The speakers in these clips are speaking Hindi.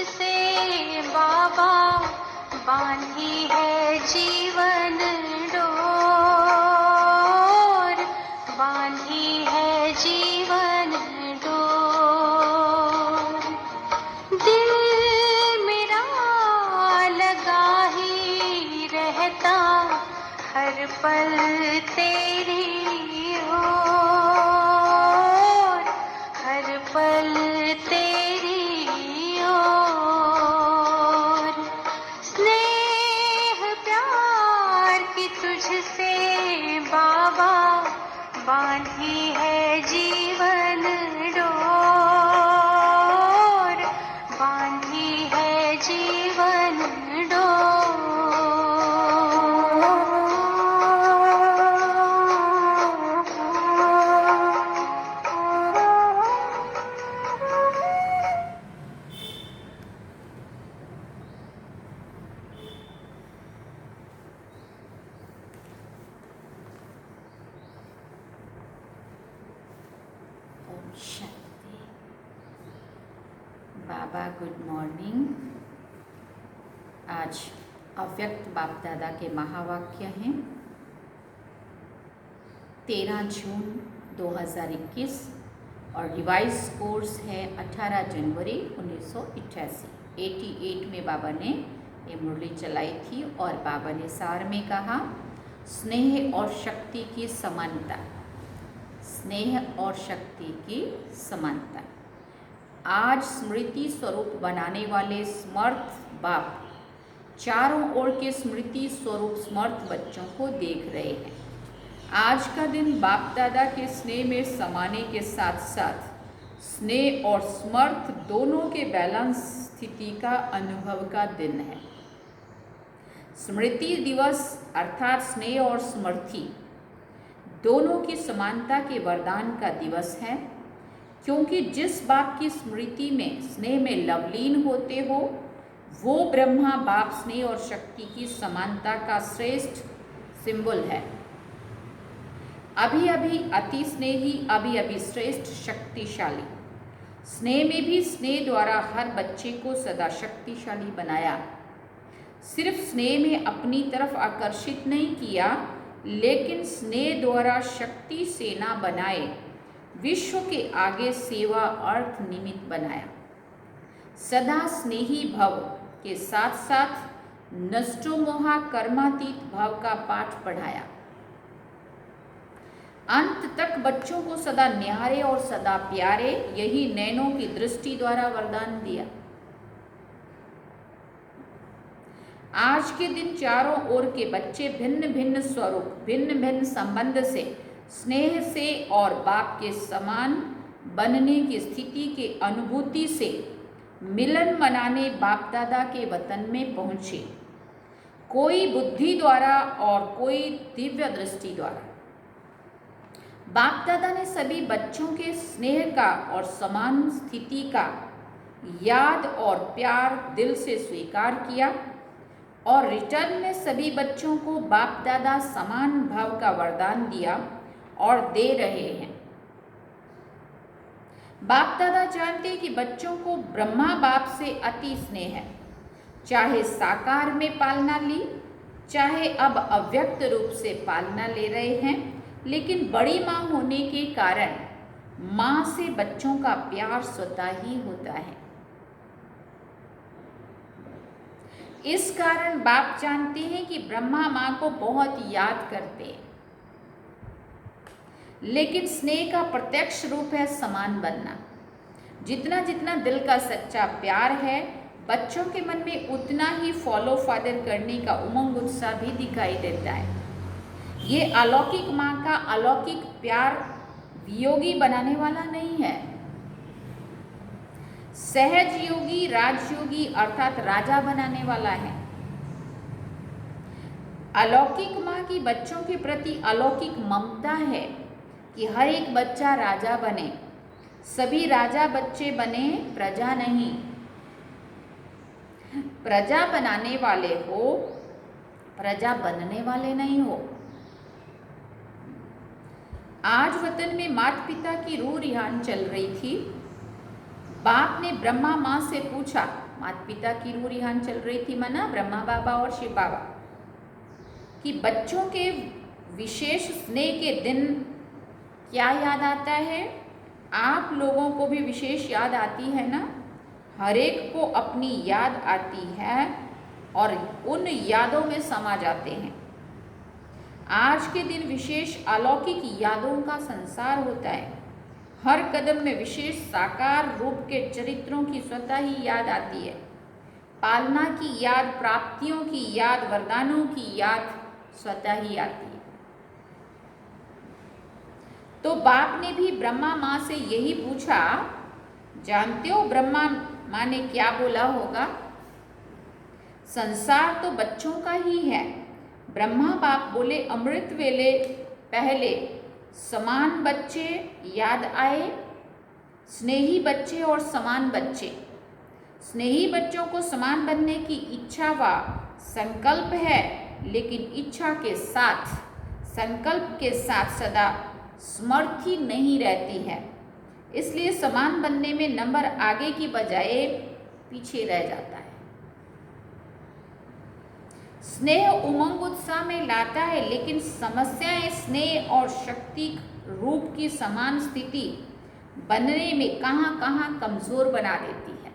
से बाबा बांधी है जीवन डोर, बांधी है जीवन डोर। दिल मेरा लगा ही रहता हर पल तेरी ओर, हर पल तेरी ओर। स्नेह प्यार की तुझसे बाबा बांधी है जीवन डोर, बांधी है जीवन ओम शांति। बाबा गुड मॉर्निंग। आज अव्यक्त बाप दादा के महावाक्य हैं। 13 जून 2021 और रिवाइज कोर्स है 18 जनवरी 1988। 88 में बाबा ने ये मुरली चलाई थी और बाबा ने सार में कहा, स्नेह और शक्ति की समानता, स्नेह और शक्ति की समानता। आज स्मृति स्वरूप बनाने वाले समर्थ बाप चारों ओर के स्मृति स्वरूप समर्थ बच्चों को देख रहे हैं। आज का दिन बाप दादा के स्नेह में समाने के साथ साथ स्नेह और समर्थ दोनों के बैलेंस स्थिति का अनुभव का दिन है। स्मृति दिवस अर्थात स्नेह और समर्थी दोनों की समानता के वरदान का दिवस है, क्योंकि जिस बाप की स्मृति में स्नेह में लवलीन होते हो वो ब्रह्मा बाप स्नेह और शक्ति की समानता का श्रेष्ठ सिंबल है। अभी अभी अति स्नेही, अभी अभी श्रेष्ठ शक्तिशाली। स्नेह में भी स्नेह द्वारा हर बच्चे को सदा शक्तिशाली बनाया। सिर्फ स्नेह में अपनी तरफ आकर्षित नहीं किया, लेकिन स्नेह द्वारा शक्ति सेना बनाए विश्व के आगे सेवा अर्थ निमित्त बनाया। सदा स्नेही भव के साथ साथ नष्टो मोहा कर्मातीत भाव का पाठ पढ़ाया। अंत तक बच्चों को सदा न्यारे और सदा प्यारे यही नैनों की दृष्टि द्वारा वरदान दिया। आज के दिन चारों ओर के बच्चे भिन्न भिन्न स्वरूप, भिन्न भिन्न संबंध से, स्नेह से और बाप के समान बनने की स्थिति के अनुभूति से मिलन मनाने बाप दादा के वतन में पहुँचे, कोई बुद्धि द्वारा और कोई दिव्य दृष्टि द्वारा। बाप दादा ने सभी बच्चों के स्नेह का और समान स्थिति का याद और प्यार दिल से स्वीकार किया और रिटर्न में सभी बच्चों को बाप दादा समान भाव का वरदान दिया और दे रहे हैं। बाप दादा जानते हैं कि बच्चों को ब्रह्मा बाप से अति स्नेह है, चाहे साकार में पालना ली, चाहे अब अव्यक्त रूप से पालना ले रहे हैं, लेकिन बड़ी माँ होने के कारण माँ से बच्चों का प्यार स्वतः ही होता है। इस कारण बाप जानते हैं कि ब्रह्मा माँ को बहुत याद करते हैं, लेकिन स्नेह का प्रत्यक्ष रूप है समान बनना। जितना जितना दिल का सच्चा प्यार है, बच्चों के मन में उतना ही फॉलो फादर करने का उमंग उत्साह भी दिखाई देता है। ये अलौकिक माँ का अलौकिक प्यार वियोगी बनाने वाला नहीं है। सहज योगी, राजयोगी अर्थात राजा बनाने वाला है। अलौकिक माँ की बच्चों के प्रति अलौकिक ममता है कि हर एक बच्चा राजा बने, सभी राजा बच्चे बने, प्रजा नहीं। प्रजा बनाने वाले हो, प्रजा बनने वाले नहीं हो। आज वतन में माता पिता की रूह रिहान चल रही थी। बाप ने ब्रह्मा माँ से पूछा, माता पिता की रूह रिहान चल रही थी, माना ब्रह्मा बाबा और शिव बाबा, कि बच्चों के विशेष स्नेह के दिन क्या याद आता है? आप लोगों को भी विशेष याद आती है ना? हर एक को अपनी याद आती है और उन यादों में समा जाते हैं। आज के दिन विशेष अलौकिक यादों का संसार होता है। हर कदम में विशेष साकार रूप के चरित्रों की स्वतः ही याद आती है। पालना की याद, प्राप्तियों की याद, वरदानों की याद स्वतः ही आती है। तो बाप ने भी ब्रह्मा माँ से यही पूछा। जानते हो ब्रह्मा माँ ने क्या बोला होगा? संसार तो बच्चों का ही है। ब्रह्मा बाप बोले, अमृत वेले पहले समान बच्चे याद आए, स्नेही बच्चे और समान बच्चे। स्नेही बच्चों को समान बनने की इच्छा व संकल्प है, लेकिन इच्छा के साथ, संकल्प के साथ सदा समर्थी नहीं रहती है। इसलिए समान बनने में नंबर आगे की बजाय पीछे रह जाता है। स्नेह उमंग उत्साह में लाता है, लेकिन समस्याएं स्नेह और शक्ति रूप की समान स्थिति बनने में कहां कहां कमजोर बना देती है।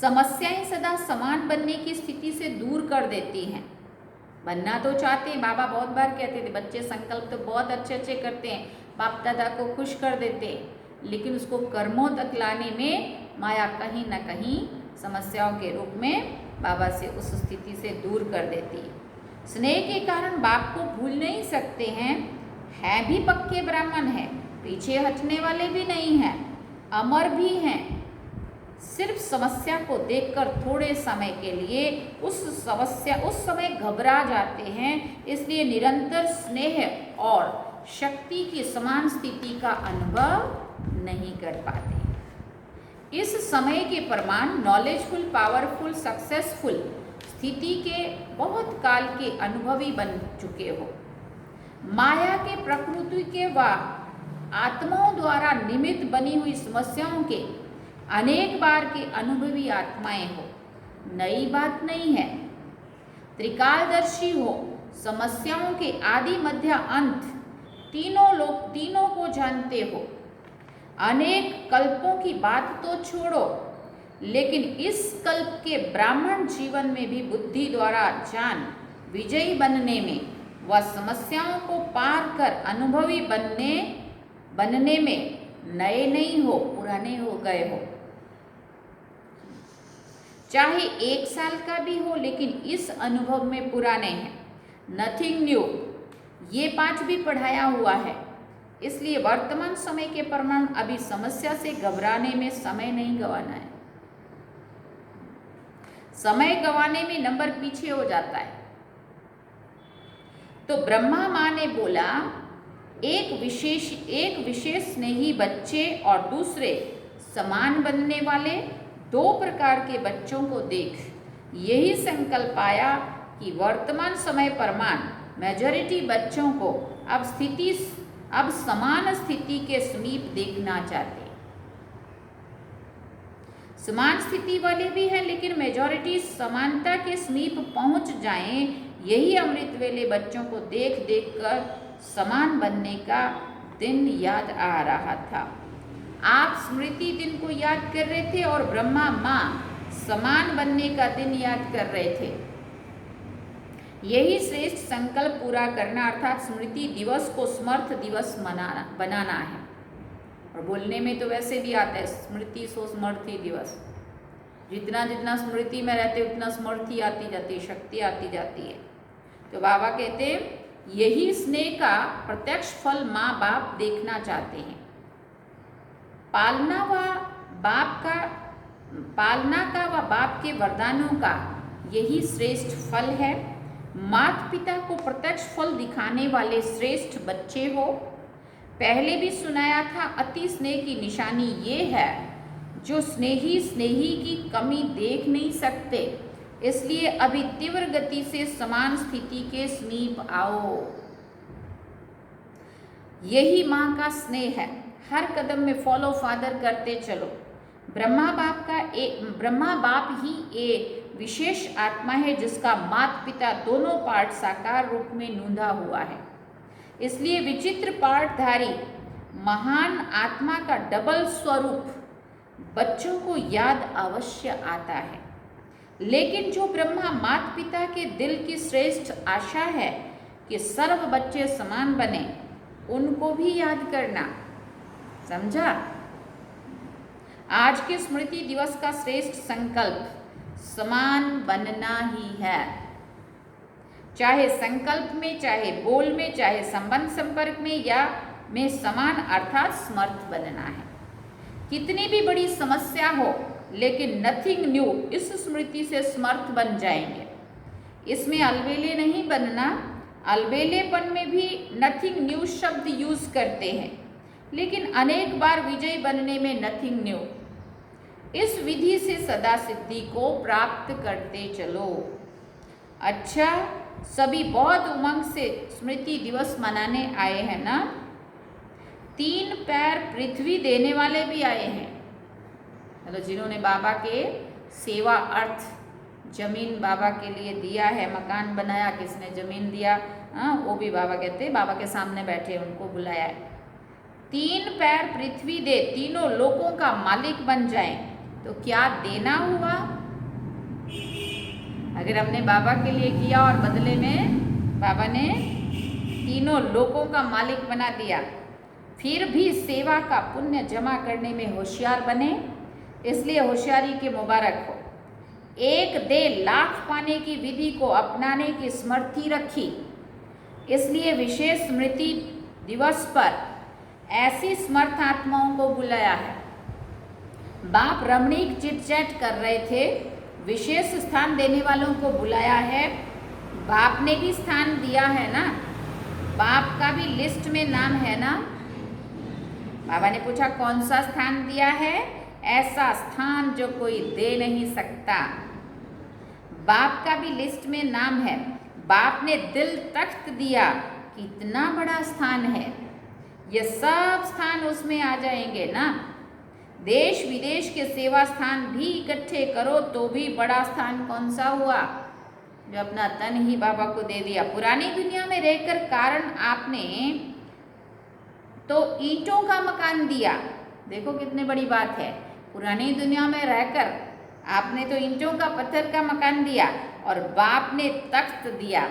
समस्याएं सदा समान बनने की स्थिति से दूर कर देती हैं। बनना तो चाहते हैं, बाबा बहुत बार कहते थे, बच्चे संकल्प तो बहुत अच्छे अच्छे करते हैं, बाप दादा को खुश कर देते हैं, लेकिन उसको कर्मों तक लाने में माया कहीं न कहीं समस्याओं के रूप में बाबा से उस स्थिति से दूर कर देती है। स्नेह के कारण बाप को भूल नहीं सकते हैं, भी पक्के ब्राह्मण हैं, पीछे हटने वाले भी नहीं हैं, अमर भी हैं। सिर्फ समस्या को देखकर थोड़े समय के लिए उस समय घबरा जाते हैं, इसलिए निरंतर स्नेह और शक्ति की समान स्थिति का अनुभव नहीं कर पाते। इस समय के प्रमाण नॉलेजफुल, पावरफुल, सक्सेसफुल स्थिति के बहुत काल के अनुभवी बन चुके हो। माया के प्रकृति के व आत्माओं द्वारा निमित्त बनी हुई समस्याओं के अनेक बार के अनुभवी आत्माएं हो। नई बात नहीं है। त्रिकालदर्शी हो, समस्याओं के आदि मध्य अंत तीनों को जानते हो। अनेक कल्पों की बात तो छोड़ो, लेकिन इस कल्प के ब्राह्मण जीवन में भी बुद्धि द्वारा जान विजयी बनने में व समस्याओं को पार कर अनुभवी बनने में नए नहीं हो, पुराने हो गए हो। चाहे 1 साल का भी हो, लेकिन इस अनुभव में पुराने हैं। नथिंग न्यू, ये पाठ भी पढ़ाया हुआ है। इसलिए वर्तमान समय के प्रमाण अभी समस्या से घबराने में समय नहीं गंवाना है। समय गंवाने में नंबर पीछे हो जाता है। तो ब्रह्मा माँ ने बोला, एक विशेष स्नेही बच्चे और दूसरे समान बनने वाले 2 प्रकार के बच्चों को देख यही संकल्प आया कि वर्तमान समय प्रमाण मेजॉरिटी बच्चों को अब समान स्थिति के समीप देखना चाहते। समान स्थिति वाले भी हैं, लेकिन मेजॉरिटी समानता के समीप पहुंच जाएं, यही अमृत वेले बच्चों को देख कर समान बनने का दिन याद आ रहा था। आप स्मृति दिन को याद कर रहे थे और ब्रह्मा माँ समान बनने का दिन याद कर रहे थे। यही श्रेष्ठ संकल्प पूरा करना अर्थात स्मृति दिवस को समर्थ दिवस बनाना है। और बोलने में तो वैसे भी आता है, स्मृति सो समर्थी दिवस। जितना जितना स्मृति में रहते उतना समर्थी आती जाती है, शक्ति आती जाती है। तो बाबा कहते हैं यही स्नेह का प्रत्यक्ष फल माँ बाप देखना चाहते हैं। पालना का व बाप के वरदानों का यही श्रेष्ठ फल है। माता पिता को प्रत्यक्ष फल दिखाने वाले श्रेष्ठ बच्चे हो। पहले भी सुनाया था, अति स्नेह की निशानी ये है जो स्नेही की कमी देख नहीं सकते, इसलिए अभी तीव्र गति से समान स्थिति के समीप आओ। यही माँ का स्नेह है। हर कदम में फॉलो फादर करते चलो। ब्रह्मा बाप ही एक विशेष आत्मा है जिसका माता पिता दोनों पार्ट साकार रूप में नूंधा हुआ है। इसलिए विचित्र पार्टधारी महान आत्मा का डबल स्वरूप बच्चों को याद अवश्य आता है। लेकिन जो ब्रह्मा माता पिता के दिल की श्रेष्ठ आशा है कि सर्व बच्चे समान बने, उनको भी याद करना। समझा? आज के स्मृति दिवस का श्रेष्ठ संकल्प समान बनना ही है। चाहे संकल्प में, चाहे बोल में, चाहे संबंध संपर्क में या में समान अर्थात समर्थ बनना है। कितनी भी बड़ी समस्या हो, लेकिन नथिंग न्यू इस स्मृति से समर्थ बन जाएंगे। इसमें अलबेले नहीं बनना। अलबेलेपन में भी नथिंग न्यू शब्द यूज करते हैं, लेकिन अनेक बार विजय बनने में नथिंग न्यू। इस विधि से सदा सिद्धि को प्राप्त करते चलो। अच्छा, सभी बहुत उमंग से स्मृति दिवस मनाने आए हैं ना? 3 पैर पृथ्वी देने वाले भी आए हैं, मतलब जिन्होंने बाबा के सेवा अर्थ जमीन बाबा के लिए दिया है, मकान बनाया, किसने जमीन दिया, वो भी बाबा कहते हैं, बाबा के सामने बैठे उनको बुलाया है। 3 पैर पृथ्वी दे, तीनों लोकों का मालिक बन जाए, तो क्या देना हुआ? अगर हमने बाबा के लिए किया और बदले में बाबा ने तीनों लोकों का मालिक बना दिया, फिर भी सेवा का पुण्य जमा करने में होशियार बने। इसलिए होशियारी के मुबारक हो। 1 दे लाख पाने की विधि को अपनाने की स्मृति रखी। इसलिए विशेष स्मृति दिवस पर ऐसी समर्थ आत्माओं को बुलाया है। बाप रमणीक चिटचैट कर रहे थे, विशेष स्थान देने वालों को बुलाया है। बाप ने भी स्थान दिया है ना, बाप का भी लिस्ट में नाम है ना। बाबा ने पूछा कौन सा स्थान दिया है? ऐसा स्थान जो कोई दे नहीं सकता। बाप का भी लिस्ट में नाम है। बाप ने दिल तख्त दिया, कितना बड़ा स्थान है। ये सब स्थान उसमें आ जाएंगे ना। देश विदेश के सेवा स्थान भी इकट्ठे करो तो भी बड़ा स्थान कौन सा हुआ? जो अपना तन ही बाबा को दे दिया। पुरानी दुनिया में रहकर कारण आपने तो ईंटों का मकान दिया। देखो कितनी बड़ी बात है। पुरानी दुनिया में रहकर आपने तो ईंटों का, पत्थर का मकान दिया, और बाप ने तख्त दिया,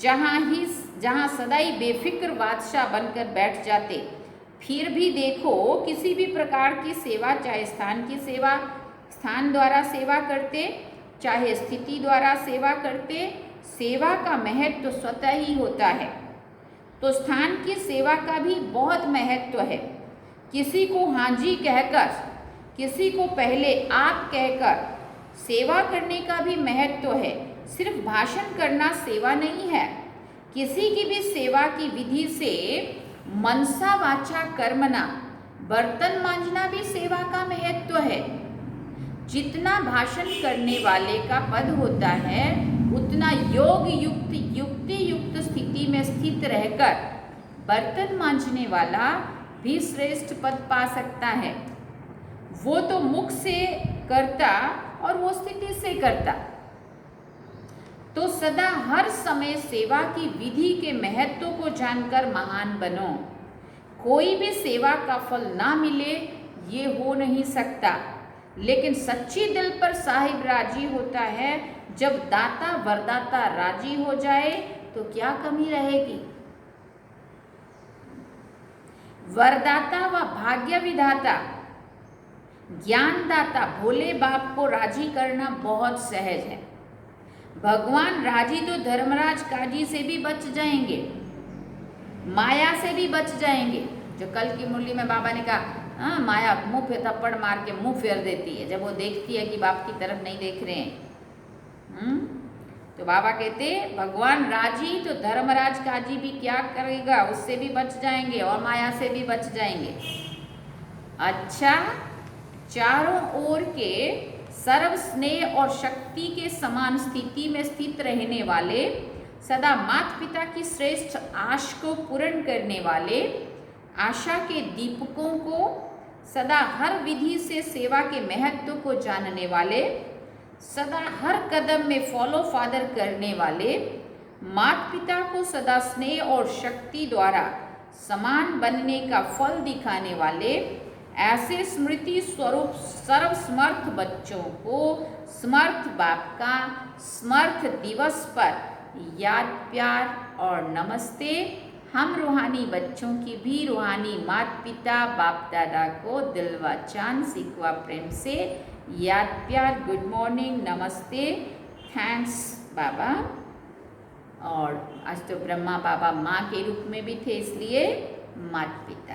जहाँ सदाई बेफिक्र बादशाह बनकर बैठ जाते। फिर भी देखो, किसी भी प्रकार की सेवा, चाहे स्थान की सेवा, स्थान द्वारा सेवा करते, चाहे स्थिति द्वारा सेवा करते, सेवा का महत्व तो स्वतः ही होता है। तो स्थान की सेवा का भी बहुत महत्व है। किसी को हाँ जी कहकर, किसी को पहले आप कहकर सेवा करने का भी महत्व है। सिर्फ भाषण करना सेवा नहीं है। किसी की भी सेवा की विधि से मनसा वाचा कर्मणा, बर्तन मांजना भी सेवा का महत्व है। जितना भाषण करने वाले का पद होता है, उतना योग युक्त, युक्ति युक्त स्थिति में स्थित रहकर बर्तन मांजने वाला भी श्रेष्ठ पद पा सकता है। वो तो मुख से करता और वो स्थिति से करता। तो सदा हर समय सेवा की विधि के महत्व को जानकर महान बनो। कोई भी सेवा का फल ना मिले ये हो नहीं सकता, लेकिन सच्ची दिल पर साहिब राजी होता है। जब दाता वरदाता राजी हो जाए तो क्या कमी रहेगी। वरदाता व भाग्य विधाता, ज्ञानदाता भोले बाप को राजी करना बहुत सहज है। भगवान राजी तो धर्मराज काजी से भी बच जाएंगे, माया से भी बच जाएंगे। जो कल की मुरली में बाबा ने कहा, माया मुंह पे थप्पड़ मार के मुंह फेर देती है जब वो देखती है कि बाप की तरफ नहीं देख रहे हैं। तो बाबा कहते भगवान राजी तो धर्मराज काजी भी क्या करेगा, उससे भी बच जाएंगे और माया से भी बच जाएंगे। अच्छा, चारों ओर के सर्व स्नेह और शक्ति के समान स्थिति में स्थित रहने वाले, सदा माता पिता की श्रेष्ठ आश को पूर्ण करने वाले, आशा के दीपकों को सदा हर विधि से सेवा के महत्व को जानने वाले, सदा हर कदम में फॉलो फादर करने वाले, माता पिता को सदा स्नेह और शक्ति द्वारा समान बनने का फल दिखाने वाले, ऐसे स्मृति स्वरूप सर्वसमर्थ बच्चों को समर्थ बाप का समर्थ दिवस पर याद, प्यार और नमस्ते। हम रूहानी बच्चों की भी रूहानी माता पिता बाप दादा को दिल व जान सीखवा प्रेम से याद, प्यार, गुड मॉर्निंग, नमस्ते, थैंक्स बाबा। और आज तो ब्रह्मा बाबा माँ के रूप में भी थे, इसलिए माता पिता।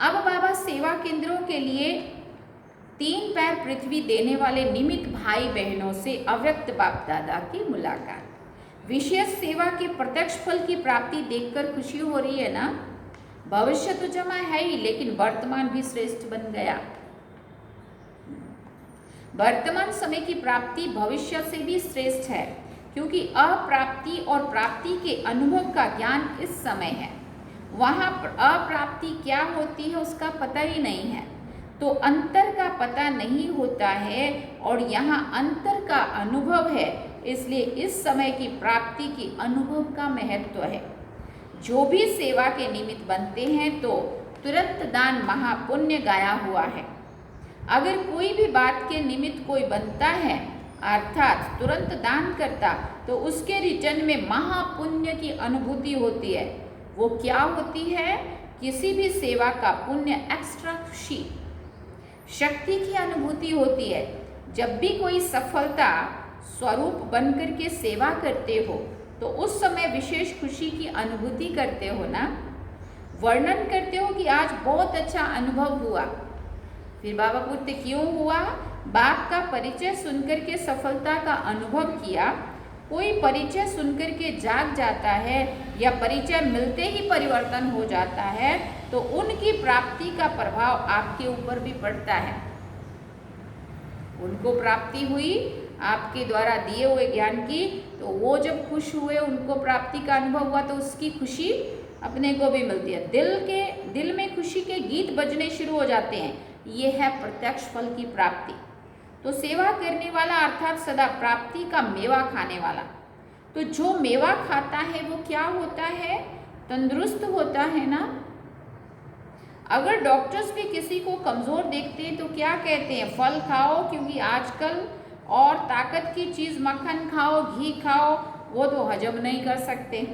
अब बाबा सेवा केंद्रों के लिए 3 पैर पृथ्वी देने वाले निमित्त भाई बहनों से अव्यक्त बाप दादा की मुलाकात। विशेष सेवा के प्रत्यक्ष फल की प्राप्ति देखकर खुशी हो रही है ना। भविष्य तो जमा है ही, लेकिन वर्तमान भी श्रेष्ठ बन गया। वर्तमान समय की प्राप्ति भविष्य से भी श्रेष्ठ है, क्योंकि अप्राप्ति और प्राप्ति के अनुभव का ज्ञान इस समय है। वहाँ अप्राप्ति क्या होती है उसका पता ही नहीं है, तो अंतर का पता नहीं होता है, और यहाँ अंतर का अनुभव है, इसलिए इस समय की प्राप्ति की अनुभव का महत्व है। जो भी सेवा के निमित्त बनते हैं तो तुरंत दान महापुण्य गाया हुआ है। अगर कोई भी बात के निमित्त कोई बनता है अर्थात तुरंत दान करता, तो उसके रिटर्न में महापुण्य की अनुभूति होती है। वो क्या होती है? किसी भी सेवा का पुण्य एक्स्ट्रा खुशी, शक्ति की अनुभूति होती है। जब भी कोई सफलता स्वरूप बनकर के सेवा करते हो तो उस समय विशेष खुशी की अनुभूति करते हो ना। वर्णन करते हो कि आज बहुत अच्छा अनुभव हुआ। फिर बाबा पूछते क्यों हुआ? बाप का परिचय सुनकर के सफलता का अनुभव किया। कोई परिचय सुनकर के जाग जाता है या परिचय मिलते ही परिवर्तन हो जाता है, तो उनकी प्राप्ति का प्रभाव आपके ऊपर भी पड़ता है। उनको प्राप्ति हुई आपके द्वारा दिए हुए ज्ञान की, तो वो जब खुश हुए, उनको प्राप्ति का अनुभव हुआ, तो उसकी खुशी अपने को भी मिलती है। दिल में खुशी के गीत बजने शुरू हो जाते हैं। ये है प्रत्यक्ष फल की प्राप्ति। तो सेवा करने वाला अर्थात सदा प्राप्ति का मेवा खाने वाला। तो जो मेवा खाता है वो क्या होता है? तंदुरुस्त होता है ना। अगर डॉक्टर्स भी किसी को कमज़ोर देखते हैं तो क्या कहते हैं? फल खाओ, क्योंकि आजकल और ताकत की चीज़ मक्खन खाओ, घी खाओ, वो तो हजम नहीं कर सकते।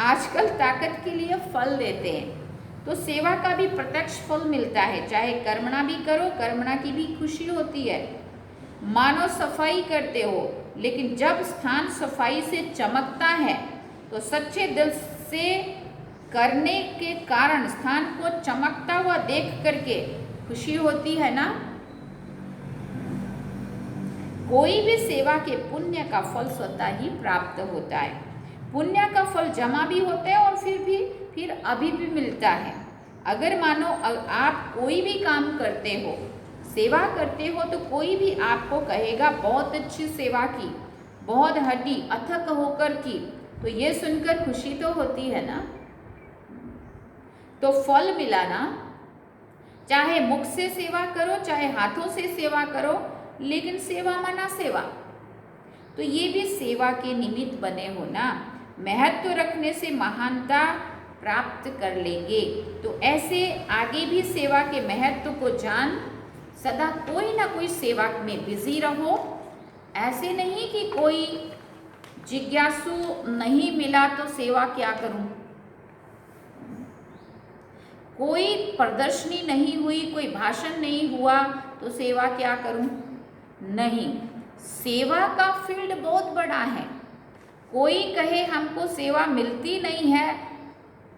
आजकल ताकत के लिए फल देते हैं। तो सेवा का भी प्रत्यक्ष फल मिलता है। चाहे कर्मणा भी करो, कर्मणा की भी खुशी होती है। मानो सफाई करते हो, लेकिन जब स्थान सफाई से चमकता है तो सच्चे दिल से करने के कारण स्थान को चमकता हुआ देख करके खुशी होती है ना। कोई भी सेवा के पुण्य का फल स्वतः ही प्राप्त होता है। पुण्य का फल जमा भी होता है और फिर अभी भी मिलता है। अगर मानो आप कोई भी काम करते हो, सेवा करते हो, तो कोई भी आपको कहेगा बहुत अच्छी सेवा की, बहुत हड्डी अथक होकर की, तो ये सुनकर खुशी तो होती है ना। तो फल मिला ना। चाहे मुख से सेवा करो, चाहे हाथों से सेवा करो, लेकिन सेवा माना सेवा। तो ये भी सेवा के निमित्त बने हो ना। महत्व रखने से महानता प्राप्त कर लेंगे। तो ऐसे आगे भी सेवा के महत्व को जान सदा कोई ना कोई सेवा में बिजी रहो। ऐसे नहीं कि कोई जिज्ञासु नहीं मिला तो सेवा क्या करूं, कोई प्रदर्शनी नहीं हुई, कोई भाषण नहीं हुआ तो सेवा क्या करूं। नहीं, सेवा का फील्ड बहुत बड़ा है। कोई कहे हमको सेवा मिलती नहीं है,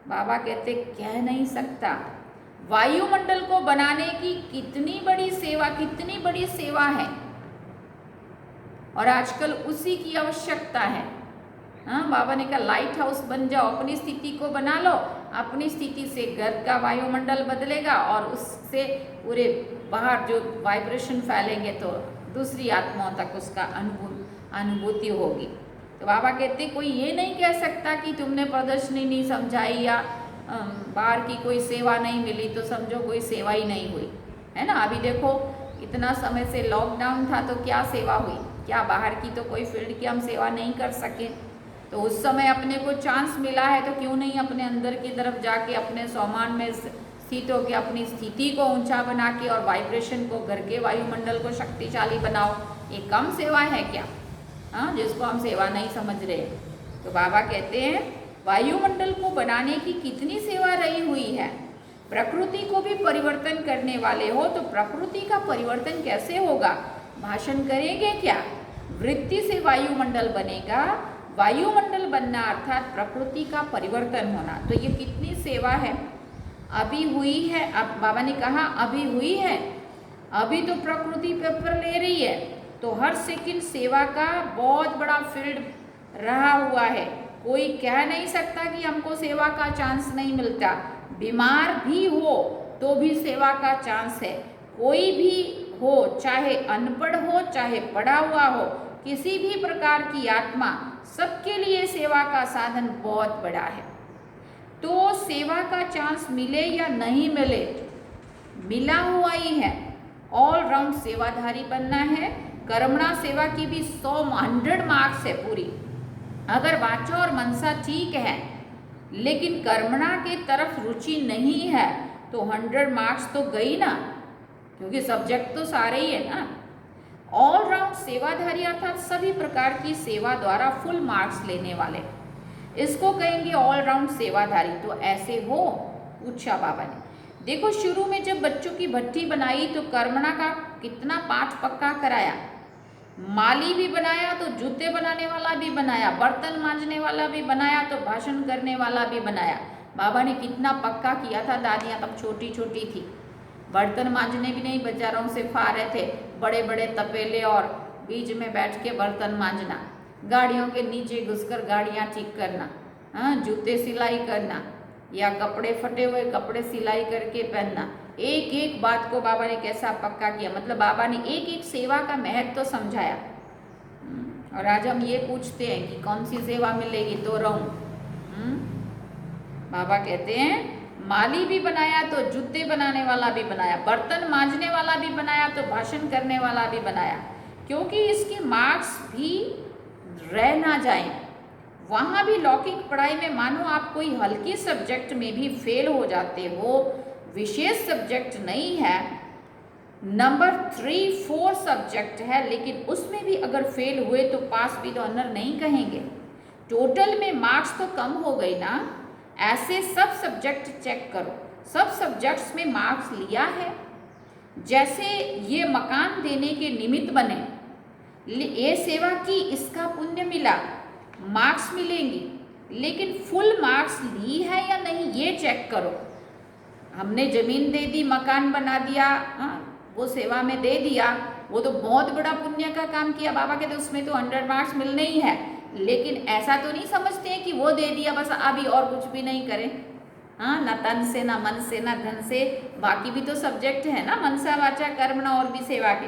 बाबा कहते कह नहीं सकता। वायुमंडल को बनाने की कितनी बड़ी सेवा है, और आजकल उसी की आवश्यकता है। हाँ, बाबा ने कहा लाइट हाउस बन जाओ, अपनी स्थिति को बना लो। अपनी स्थिति से घर का वायुमंडल बदलेगा और उससे पूरे बाहर जो वाइब्रेशन फैलेंगे तो दूसरी आत्माओं तक उसका अनुभूति होगी। तो बाबा कहते कोई ये नहीं कह सकता कि तुमने प्रदर्शनी नहीं समझाई या बाहर की कोई सेवा नहीं मिली तो समझो कोई सेवा ही नहीं हुई, है ना। अभी देखो इतना समय से लॉकडाउन था तो क्या सेवा हुई, क्या बाहर की तो कोई फील्ड की हम सेवा नहीं कर सके। तो उस समय अपने को चांस मिला है तो क्यों नहीं अपने अंदर की तरफ जाके अपने स्वमान में स्थित होकर अपनी स्थिति को ऊंचा बना के और वाइब्रेशन को, घर के वायुमंडल को शक्तिशाली बनाओ। ये कम सेवा है क्या, हाँ, जिसको हम सेवा नहीं समझ रहे। तो बाबा कहते हैं वायुमंडल को बनाने की कितनी सेवा रही हुई है। प्रकृति को भी परिवर्तन करने वाले हो तो प्रकृति का परिवर्तन कैसे होगा, भाषण करेंगे क्या। वृत्ति से वायुमंडल बनेगा, वायुमंडल बनना अर्थात प्रकृति का परिवर्तन होना। तो ये कितनी सेवा है, अभी हुई है। अब बाबा ने कहा अभी हुई है, अभी तो प्रकृति पेपर ले रही है। तो हर सेकंड सेवा का बहुत बड़ा फील्ड रहा हुआ है। कोई कह नहीं सकता कि हमको सेवा का चांस नहीं मिलता। बीमार भी हो तो भी सेवा का चांस है। कोई भी हो, चाहे अनपढ़ हो चाहे पढ़ा हुआ हो, किसी भी प्रकार की आत्मा, सबके लिए सेवा का साधन बहुत बड़ा है। तो सेवा का चांस मिले या नहीं मिले, मिला हुआ ही है। ऑल राउंड सेवाधारी बनना है। कर्मणा सेवा की भी 100 मार्क्स है पूरी। अगर वाचा और मनसा ठीक है लेकिन कर्मणा के तरफ रुचि नहीं है तो 100 मार्क्स तो गई ना, क्योंकि सब्जेक्ट तो सारे ही है ना। ऑल राउंड सेवाधारी अर्थात सभी प्रकार की सेवा द्वारा फुल मार्क्स लेने वाले, इसको कहेंगे ऑल राउंड सेवाधारी। तो ऐसे हो, पूछा बाबा ने। देखो शुरू में जब बच्चों की भट्ठी बनाई तो कर्मणा का कितना पाठ पक्का कराया। माली भी बनाया तो जूते बनाने वाला भी बनाया, बर्तन मांजने वाला भी बनाया तो भाषण करने वाला भी बनाया। बाबा ने कितना पक्का किया था। दादियाँ तब छोटी छोटी थी, बर्तन मांजने भी नहीं, बाजारों से फा रहे थे बड़े बड़े तपेले और बीच में बैठ के बर्तन मांजना, गाड़ियों के नीचे घुसकर गाड़ियाँ ठीक करना, हाँ, जूते सिलाई करना या कपड़े फटे हुए कपड़े सिलाई करके पहनना। एक एक बात को बाबा ने कैसा पक्का किया, मतलब बाबा ने एक एक सेवा का महत्व तो समझाया। और आज हम ये पूछते हैं कि कौन सी सेवा मिलेगी तो रहूं। बाबा कहते हैं माली भी बनाया तो जूते बनाने वाला भी बनाया, बर्तन मांजने वाला भी बनाया तो भाषण करने वाला भी बनाया, क्योंकि इसके मार्क्स भी रह ना जाए। वहाँ भी लौकिक पढ़ाई में मानो आप कोई हल्की सब्जेक्ट में भी फेल हो जाते हो, विशेष सब्जेक्ट नहीं है, नंबर 3-4 सब्जेक्ट है, लेकिन उसमें भी अगर फेल हुए तो पास भी तो ऑनर नहीं कहेंगे। टोटल में मार्क्स तो कम हो गई ना। ऐसे सब सब्जेक्ट चेक करो, सब सब्जेक्ट्स में मार्क्स लिया है। जैसे ये मकान देने के निमित्त बने, ये सेवा की, इसका पुण्य मिला, मार्क्स मिलेंगी, लेकिन फुल मार्क्स ली है या नहीं ये चेक करो। हमने जमीन दे दी, मकान बना दिया, हाँ, वो सेवा में दे दिया, वो तो बहुत बड़ा पुण्य का काम किया। बाबा कहते उसमें तो 100 मार्क्स मिलने ही है, लेकिन ऐसा तो नहीं समझते हैं कि वो दे दिया बस अभी और कुछ भी नहीं करें। हाँ, ना तन से ना मन से ना धन से, बाकी भी तो सब्जेक्ट है ना, मनसा वाचा कर्मणा और भी सेवा के।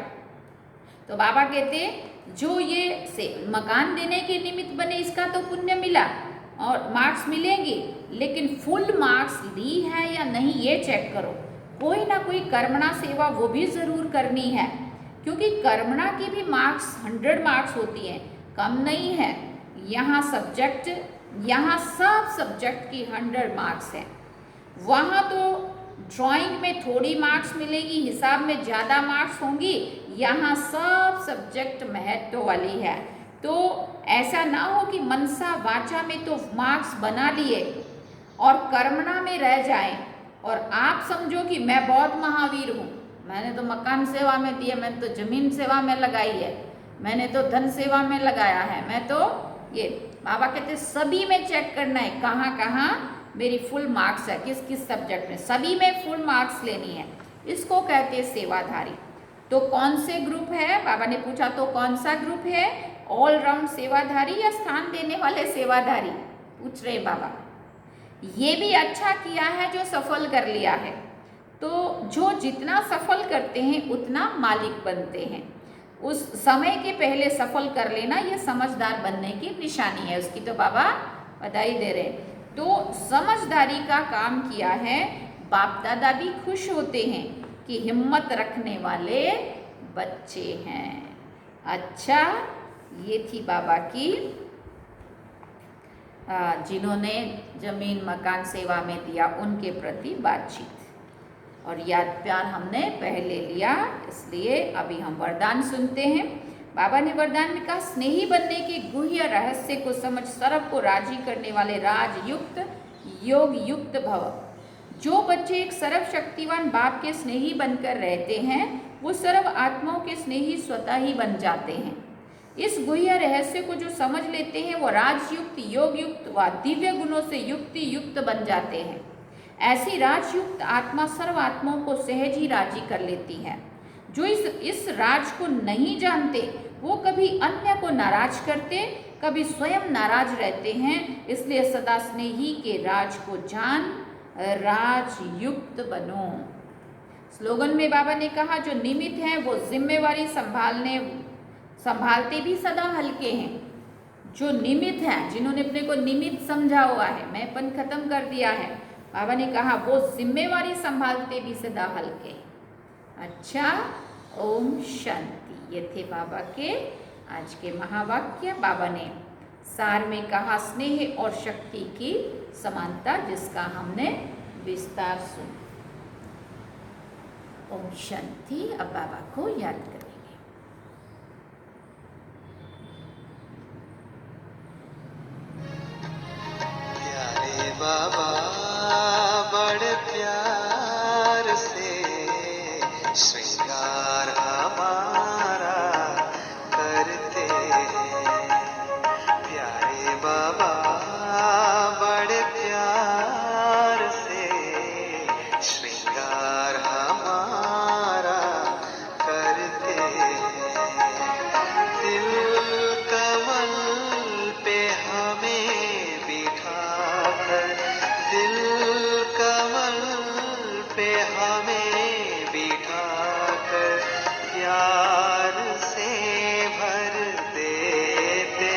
तो बाबा कहते जो ये से मकान देने के निमित्त बने इसका तो पुण्य मिला और मार्क्स मिलेंगे, लेकिन फुल मार्क्स ली है या नहीं ये चेक करो। कोई ना कोई कर्मणा सेवा वो भी ज़रूर करनी है, क्योंकि कर्मणा की भी मार्क्स 100 मार्क्स होती हैं, कम नहीं है। यहाँ सब्जेक्ट, यहाँ सब सब्जेक्ट की 100 मार्क्स हैं। वहाँ तो ड्राइंग में थोड़ी मार्क्स मिलेगी, हिसाब में ज़्यादा मार्क्स होंगी, यहाँ सब सब्जेक्ट महत्व वाली है। तो ऐसा ना हो कि मनसा वाचा में तो मार्क्स बना लिए और कर्मणा में रह जाएं और आप समझो कि मैं बहुत महावीर हूँ, मैंने तो मकान सेवा में दिए, मैंने तो जमीन सेवा में लगाई है, मैंने तो धन सेवा में लगाया है, मैं तो ये। बाबा कहते सभी में चेक करना है कहाँ कहाँ मेरी फुल मार्क्स है, किस किस सब्जेक्ट में, सभी में फुल मार्क्स लेनी है। इसको कहते हैं सेवाधारी। तो कौन से ग्रुप है, बाबा ने पूछा तो कौन सा ग्रुप है, ऑल राउंड सेवाधारी या स्थान देने वाले सेवाधारी, पूछ रहे बाबा। ये भी अच्छा किया है जो सफल कर लिया है। तो जो जितना सफल करते हैं उतना मालिक बनते हैं। उस समय के पहले सफल कर लेना ये समझदार बनने की निशानी है उसकी, तो बाबा बधाई दे रहे हैं। तो समझदारी का काम किया है। बाप दादा भी खुश होते हैं कि हिम्मत रखने वाले बच्चे हैं। अच्छा, ये थी बाबा की जिन्होंने जमीन मकान सेवा में दिया उनके प्रति बातचीत। और याद प्यार हमने पहले लिया, इसलिए अभी हम वरदान सुनते हैं। बाबा ने वरदान में कहा, स्नेही बनने के गुह्य रहस्य को समझ सर्व को राजी करने वाले राजयुक्त योग युक्त भव। जो बच्चे एक सर्वशक्तिवान बाप के स्नेही बनकर रहते हैं वो सर्व आत्माओं के स्नेही स्वतः ही बन जाते हैं। इस गुह्य रहस्य को जो समझ लेते हैं वो राजयुक्त योग युक्त व दिव्य गुणों से युक्ति युक्त बन जाते हैं। ऐसी राजयुक्त आत्मा सर्व आत्माओं को सहज ही राजी कर लेती है। जो इस राज को नहीं जानते वो कभी अन्य को नाराज करते, कभी स्वयं नाराज रहते हैं। इसलिए सदा स्नेही के राज को जान राजयुक्त बनो। स्लोगन में बाबा ने कहा, जो निमित्त हैं वो जिम्मेवारी संभालते भी सदा हल्के हैं। जो निमित्त हैं, जिन्होंने अपने को निमित्त समझा हुआ है, मैंपन खत्म कर दिया है, बाबा ने कहा वो जिम्मेवारी संभालते भी सदा हल्के। अच्छा, ओम शांति। ये थे बाबा के आज के महावाक्य। बाबा ने सार में कहा स्नेह और शक्ति की समानता, जिसका हमने विस्तार सुना। ओम शांति। अब बाबा को याद करेंगे। प्यारे बाबा बड़े प्यार से श्रृंगार हमारा करते हैं। प्यारे बाबा बड़े प्यार से श्रृंगार हमारा करते हैं। दिल कमल पे हमें बिठाकर, दिल कमल पे हमें बिठाकर प्यार से भर देते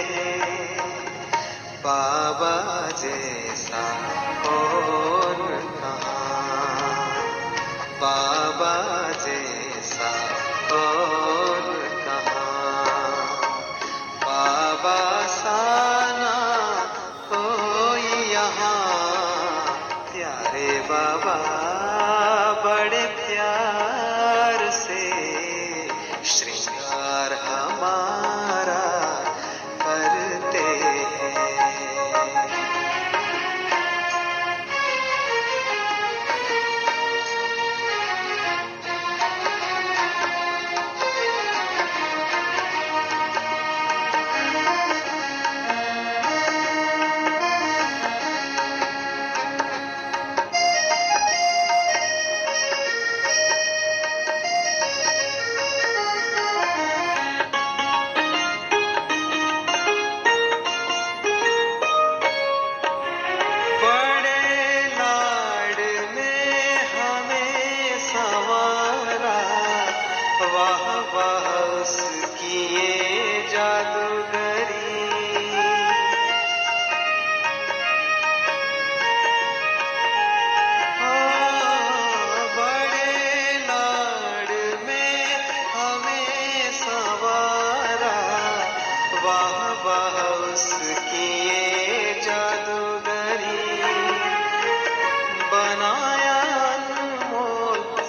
हैं। बाबा जैसा कौन कहाँ, बाबा जैसा कौन कहाँ, बाबा साना कोई यहाँ। प्यारे बाबा बड़े प्यार से श्रृंगार हमारा करते हैं।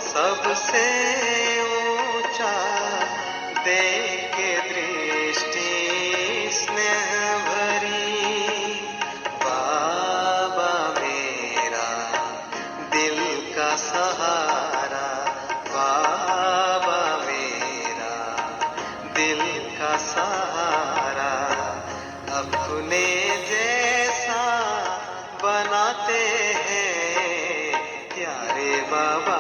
सबसे ऊंचा देख के दृष्टि स्नेह भरी। बाबा मेरा दिल का सहारा, बाबा मेरा दिल का सहारा। अपने जैसा बनाते हैं प्यारे बाबा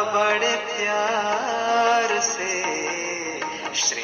बड़े प्यार से श्री